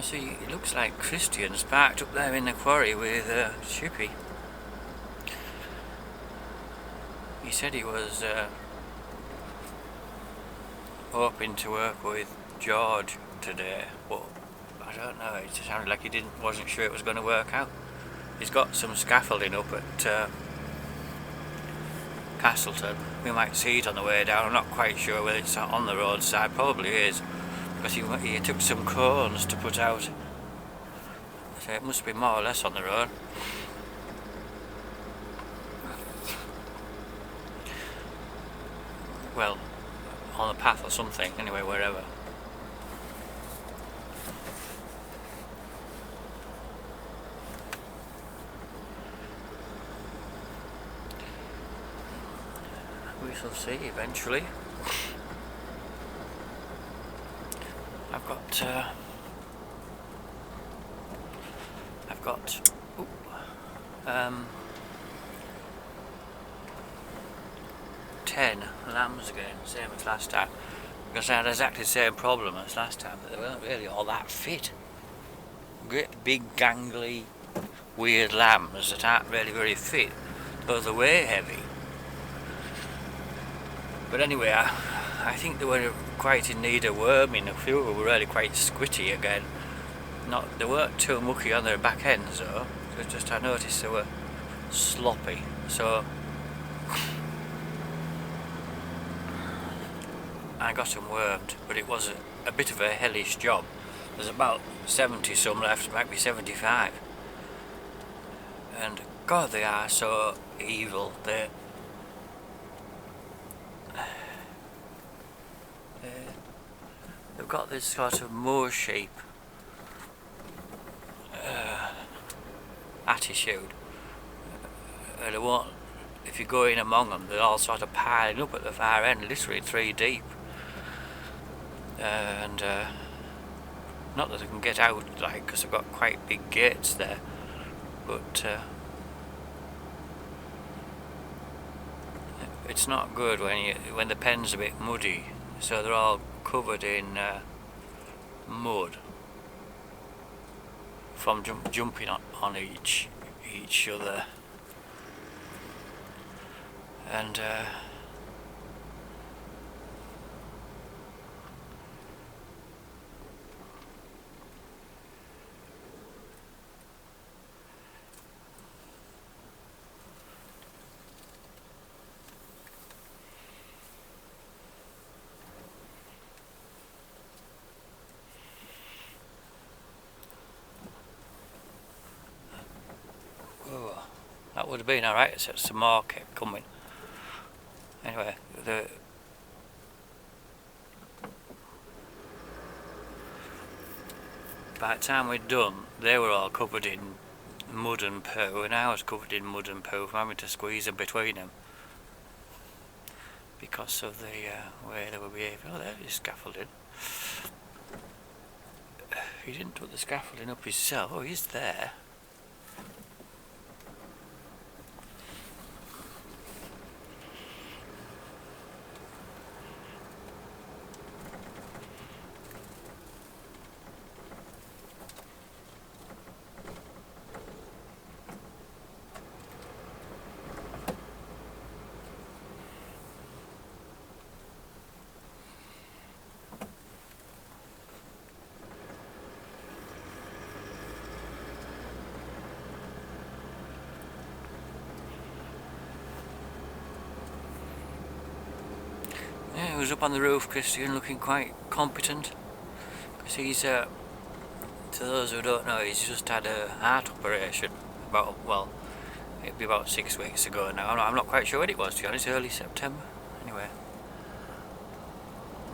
I see, it looks like Christians parked up there in the quarry with Chippy. He said he was hoping to work with George today, but I don't know, it sounded like he wasn't sure it was going to work out. He's got some scaffolding up at Castleton. We might see it on the way down. I'm not quite sure whether it's on the roadside, probably is, because he took some cones to put out, so it must be more or less on the road. Well, on the path or something, anyway, wherever. We shall see eventually. I've got 10 lambs again, same as last time, because I had exactly the same problem as last time, that they weren't really all that fit. Great big gangly weird lambs that aren't really very fit, though they're way heavy. But anyway, I think they were quite in need of worming. A few of them were really quite squitty again. They weren't too mucky on their back ends though. It was just I noticed they were sloppy. So I got them wormed, but it was a bit of a hellish job. There's about 70 some left, might be 75. And God, they are so evil. They've got this sort of Moor sheep attitude, and they won't, if you go in among them, they're all sort of piling up at the far end, literally 3 deep, and not that they can get out, like, because they've got quite big gates there, but it's not good when the pen's a bit muddy, so they're all covered in mud from jumping on each other, and that would have been alright, except some more kept coming. Anyway, by the time we'd done, they were all covered in mud and poo, and I was covered in mud and poo from having to squeeze them between them because of the way they were behaving. Oh, there's the scaffolding. He didn't put the scaffolding up himself. Oh, he's there. Yeah, he was up on the roof, Christian, looking quite competent. Because he's, to those who don't know, he's just had a heart operation it'd be about 6 weeks ago now. I'm not quite sure when it was, to be honest, early September. Anyway,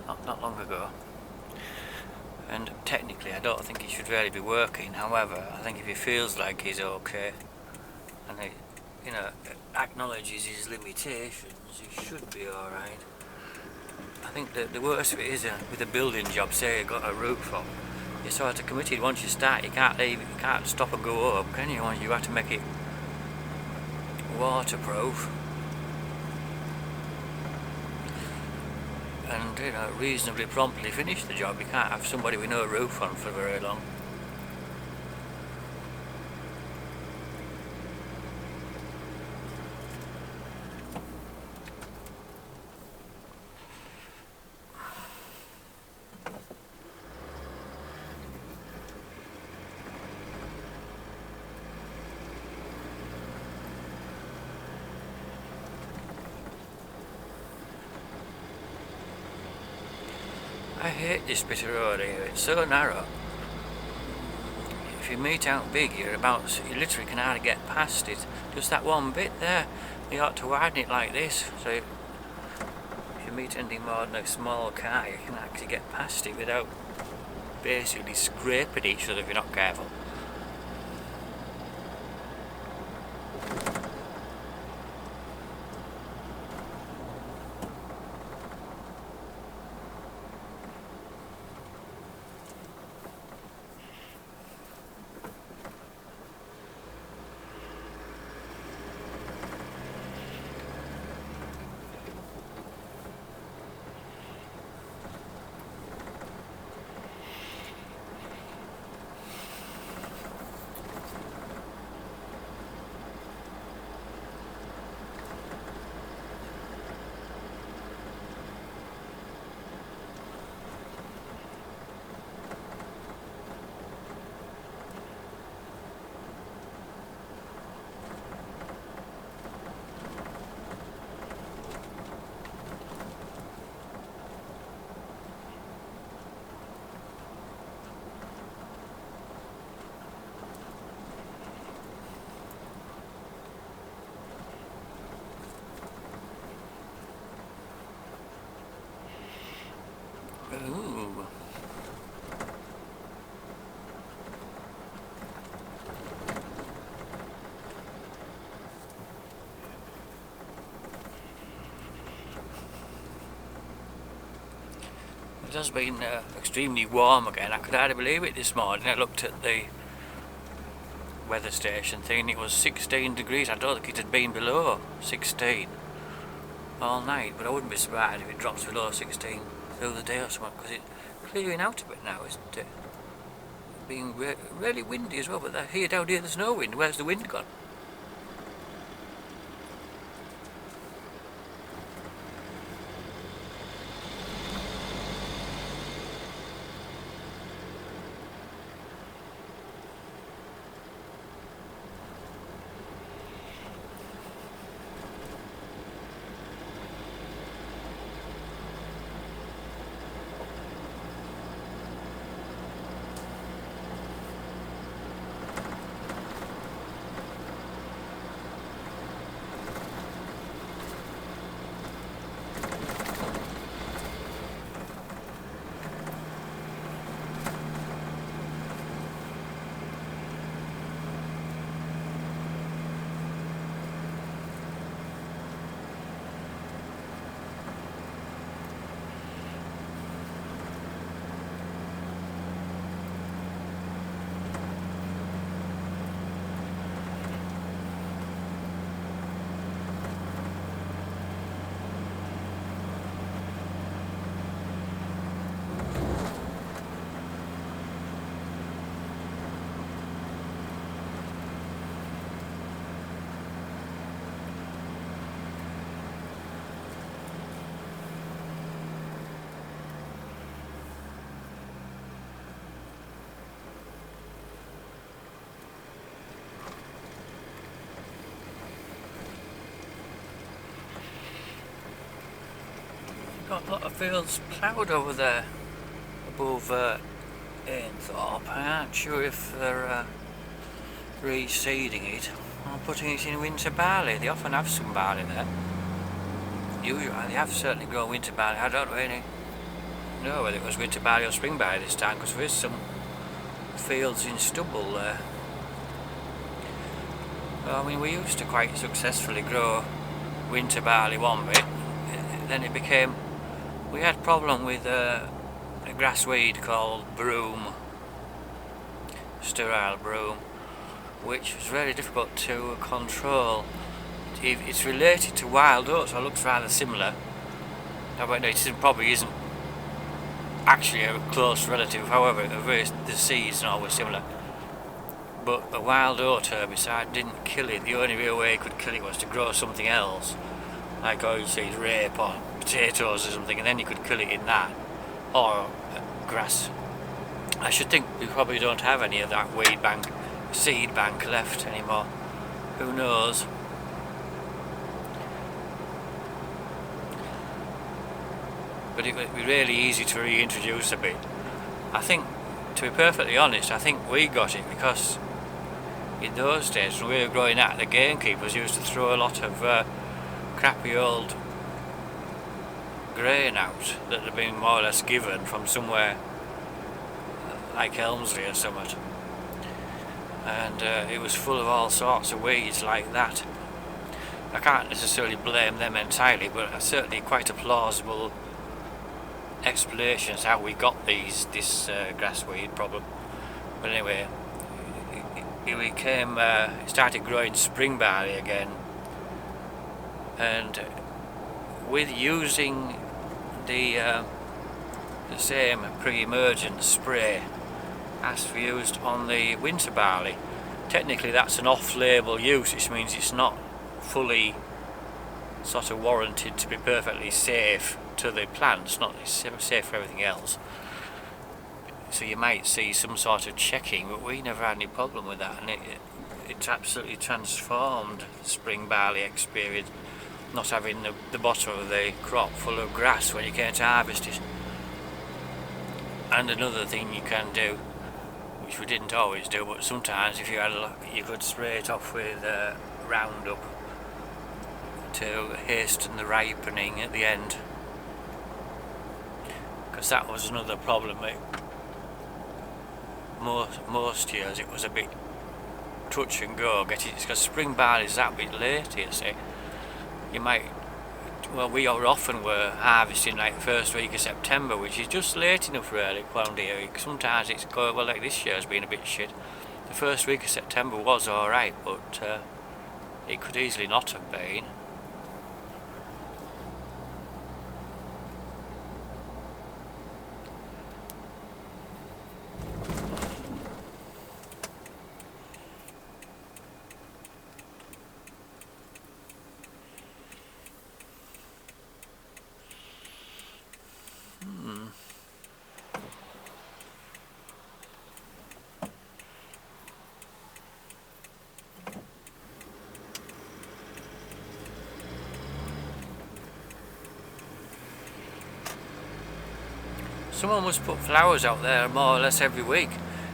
not long ago. And technically, I don't think he should really be working. However, I think if he feels like he's okay, and he, acknowledges his limitations, he should be alright. I think the worst of it is with a building job, say you've got a roof on, you're sort of committed. Once you start, you can't leave, you can't stop and go home, can you? You have to make it waterproof and reasonably promptly finish the job. You can't have somebody with no roof on for very long. I hate this bit of road here, it's so narrow. If you meet out big, you literally can hardly get past it. Just that one bit there, you ought to widen it like this, so if you meet anything more than a small car, you can actually get past it without basically scraping each other if you're not careful. Ooh. It has been extremely warm again. I could hardly believe it this morning. I looked at the weather station thing, it was 16 degrees. I don't think it had been below 16 all night, but I wouldn't be surprised if it drops below 16 through the day or something, because it's clearing out a bit now, isn't it? Being really windy as well, but down here there's no wind. Where's the wind gone? Got a lot of fields ploughed over there above Ainthorpe. I aren't sure if they're reseeding it or putting it in winter barley. They often have some barley there. Usually they have certainly grown winter barley. I don't really know whether it was winter barley or spring barley this time, because there is some fields in stubble there. Well, I mean, we used to quite successfully grow winter barley one bit, then it became, we had a problem with a grass weed called broom, sterile broom, which was very difficult to control. It's related to wild oats, so it looks rather similar. No, but no, it probably isn't actually a close relative, however, the seeds are always similar. But a wild oat herbicide didn't kill it. The only real way it could kill it was to grow something else, like oilseed rape or potatoes or something, and then you could kill it in that, or grass. I should think we probably don't have any of that seed bank left anymore. Who knows? but it would be really easy to reintroduce a bit. I think, to be perfectly honest, I think we got it because in those days when we were growing up, the gamekeepers used to throw a lot of crappy old grain out that had been more or less given from somewhere like Elmsley or something, and it was full of all sorts of weeds like that. I can't necessarily blame them entirely, but certainly quite a plausible explanation as how we got this grassweed problem. But anyway, it started growing spring barley again, and with using the same pre-emergent spray as we used on the winter barley, technically that's an off-label use, which means it's not fully sort of warranted to be perfectly safe to the plants, not safe for everything else. So you might see some sort of checking, but we never had any problem with that, and it's absolutely transformed the spring barley experience, not having the bottom of the crop full of grass when you get to harvest it. And another thing you can do, which we didn't always do, but sometimes if you had luck, you could spray it off with Roundup to hasten the ripening at the end, because that was another problem. Most years it was a bit touch and go get it, because spring barley is that bit late, you see. You might, well, we often were harvesting like first week of September, which is just late enough really around here. Sometimes it's going, well, like this year's been a bit shit. The first week of September was alright, but it could easily not have been. Someone must put flowers out there more or less every week,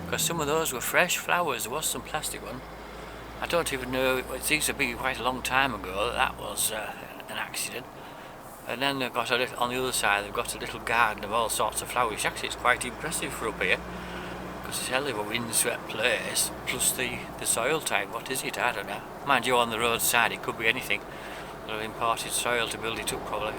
because some of those were fresh flowers. There was some plastic one. I don't even know, it seems to be quite a long time ago that was an accident. And then they've got on the other side, they've got a little garden of all sorts of flowers. Actually, it's quite impressive for up here, because it's a hell of a windswept place, plus the soil type. What is it? I don't know. Mind you, on the roadside it could be anything. They've imported soil to build it up probably.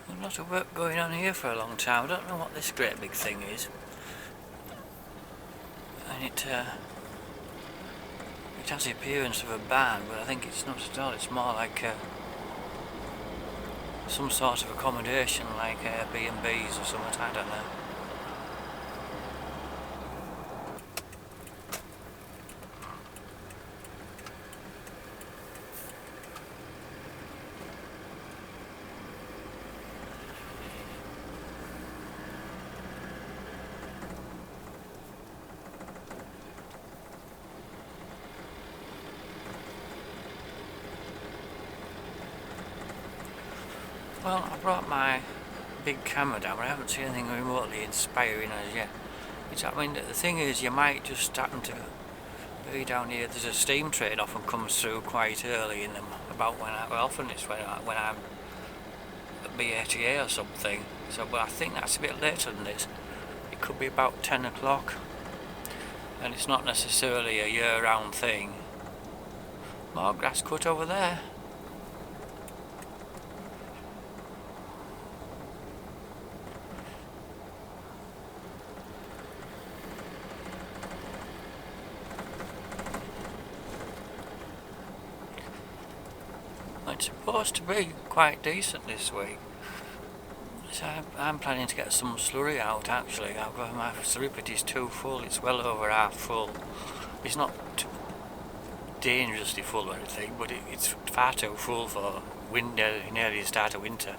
A lot of work going on here for a long time. I don't know what this great big thing is, and it has the appearance of a barn, but I think it's not at all. It's more like some sort of accommodation, like B&Bs or something. I don't know. Well, I brought my big camera down, but I haven't seen anything remotely inspiring as yet. I mean, the thing is, you might just happen to be down here. There's a steam train often comes through quite early in them, about often it's when I'm at BATA or something. So, but I think that's a bit later than this. It could be about 10 o'clock, and it's not necessarily a year-round thing. More grass cut over there. It's supposed to be quite decent this week, so I'm planning to get some slurry out actually. I've got my slurry pit is too full, it's well over half full. It's not dangerously full or anything, but it's far too full for nearly the start of winter.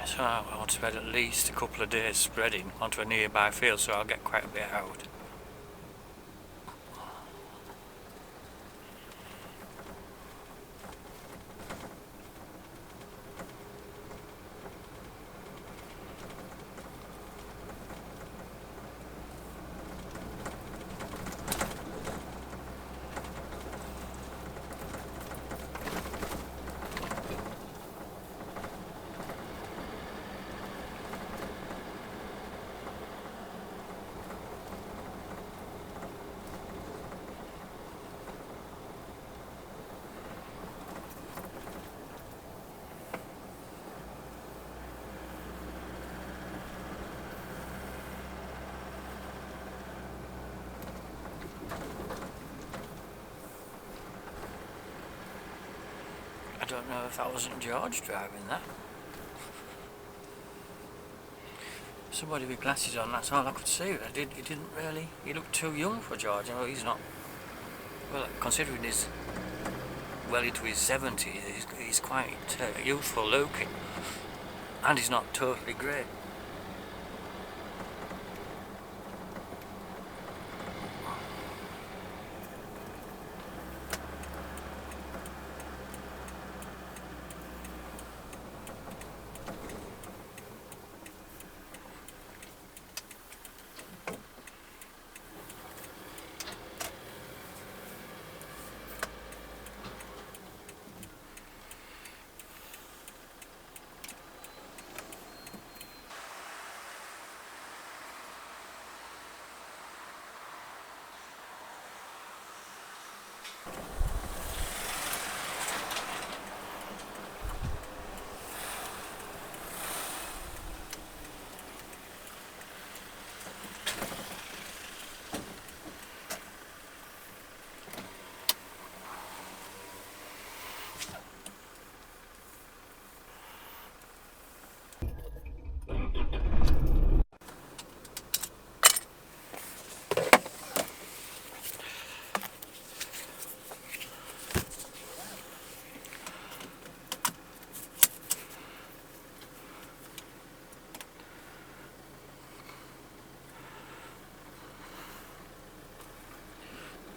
So I want to spend at least a couple of days spreading onto a nearby field, so I'll get quite a bit out. I don't know if that wasn't George driving that. Somebody with glasses on, that's all I could see. He looked too young for George. You know, he's not, well, considering he's well into his 70s, he's quite youthful looking. And he's not totally grey.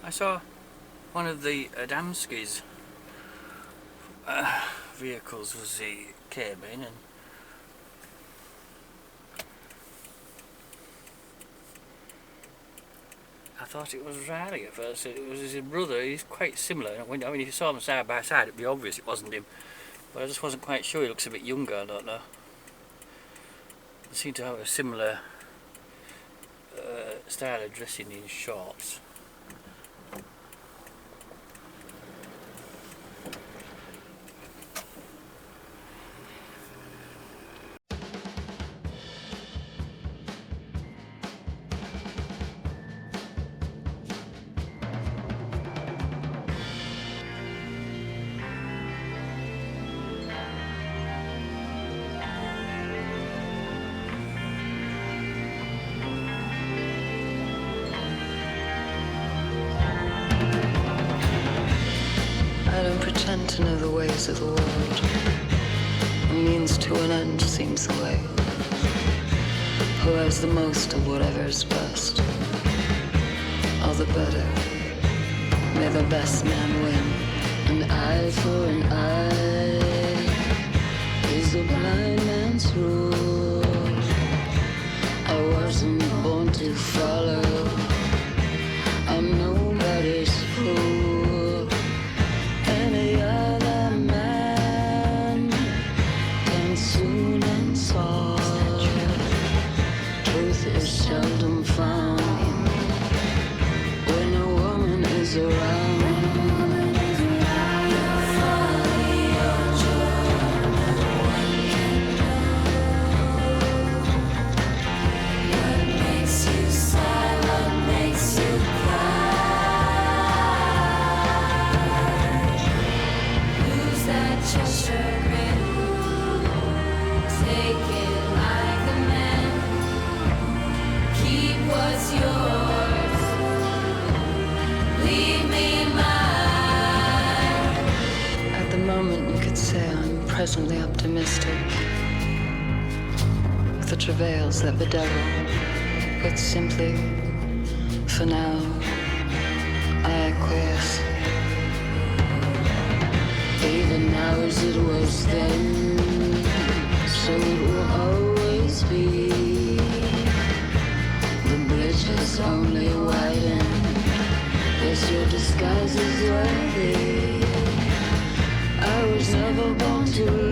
I saw one of the Adamski's vehicles as he came in, and I thought it was Riley at first. It was his brother. He's quite similar. I mean, if you saw them side by side, it'd be obvious it wasn't him. But I just wasn't quite sure. He looks a bit younger. I don't know. They seem to have a similar style of dressing in shorts. I don't pretend to know the ways of the world. A means to an end seems the way. Who has the most of whatever is best? All the better. May the best man win. An eye for an eye is the blind man's rule. I wasn't born to follow. I'm nobody's fool. Seldom found when a woman is around. What makes you sigh? What makes you cry? Lose that Cheshire grin. Take it like a man. Keep what's yours, leave me mine. At the moment you could say I'm presently optimistic. the travails that bedevil, but simply, for now, I acquiesce. Even now as it was then, so it will always be. The bridge has only widened. Yes, your disguise is worthy. I was never born to